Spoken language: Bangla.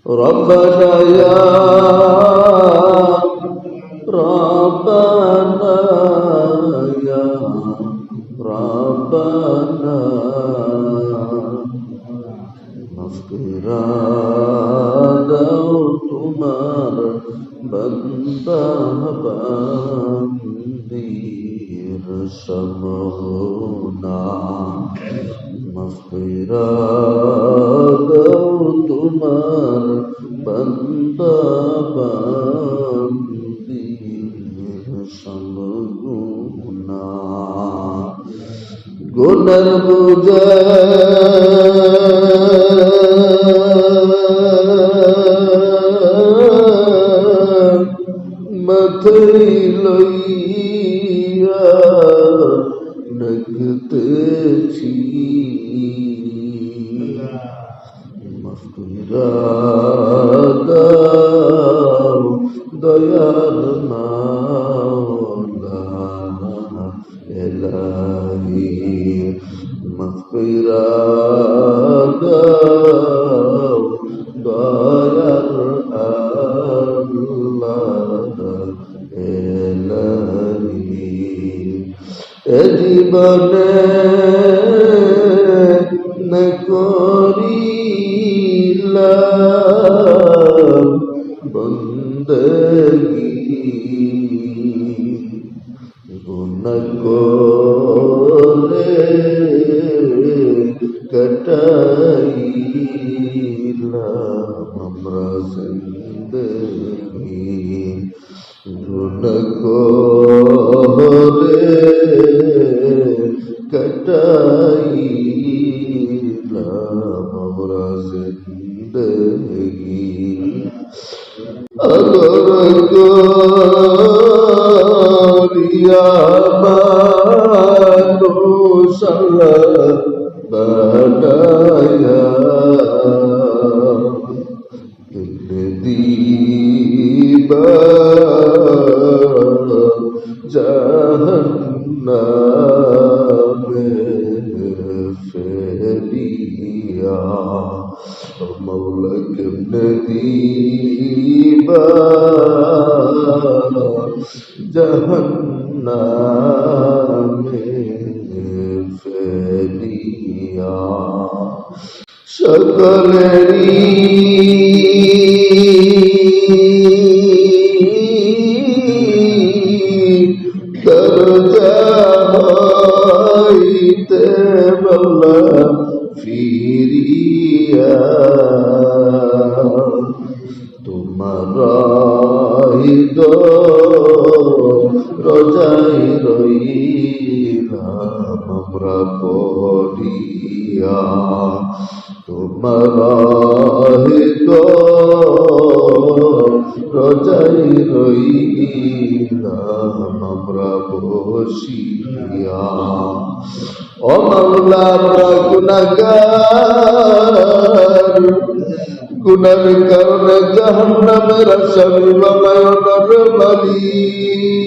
ربنا يا ربنا يا ربنا مغفرة দাও তোমার বান্দা বান্দির সমনা মগফিরা দাও তোমার বান্দা বান্দির সমনা গুনার বোঝা মাথায় লইয়া ডাকতেছি মাগফিরা দাও দয়ার মাওলা ইলাহি মাগফিরা দাও দয়ার আল্লাহ ইলাহি এ জীবনে না করিলাম বন্দগি গুনাহ করে কাটাইলাম আমরা জিন্দেগি গুনাহ করে কাটাইলাম আমরা জিন্দেগি আগর করিয়া মানুষ আল্লাহ বানায়া দিবা জাহান্নামে ফেলিয়া মৌলা কেমনে দিবা জাহান্নামে ফেলিয়া সকলেরই দরজা হইতে বললাম ফিরিয়া তোমার রোজাই রইলাম আমরা পড়িয়া তোমার রোজাই রইলাম আমরা বসিয়া ও মাওলা আমরা গুনাহগার গুনার কারণে জাহান্নামের আসামি বানায় নর মালিক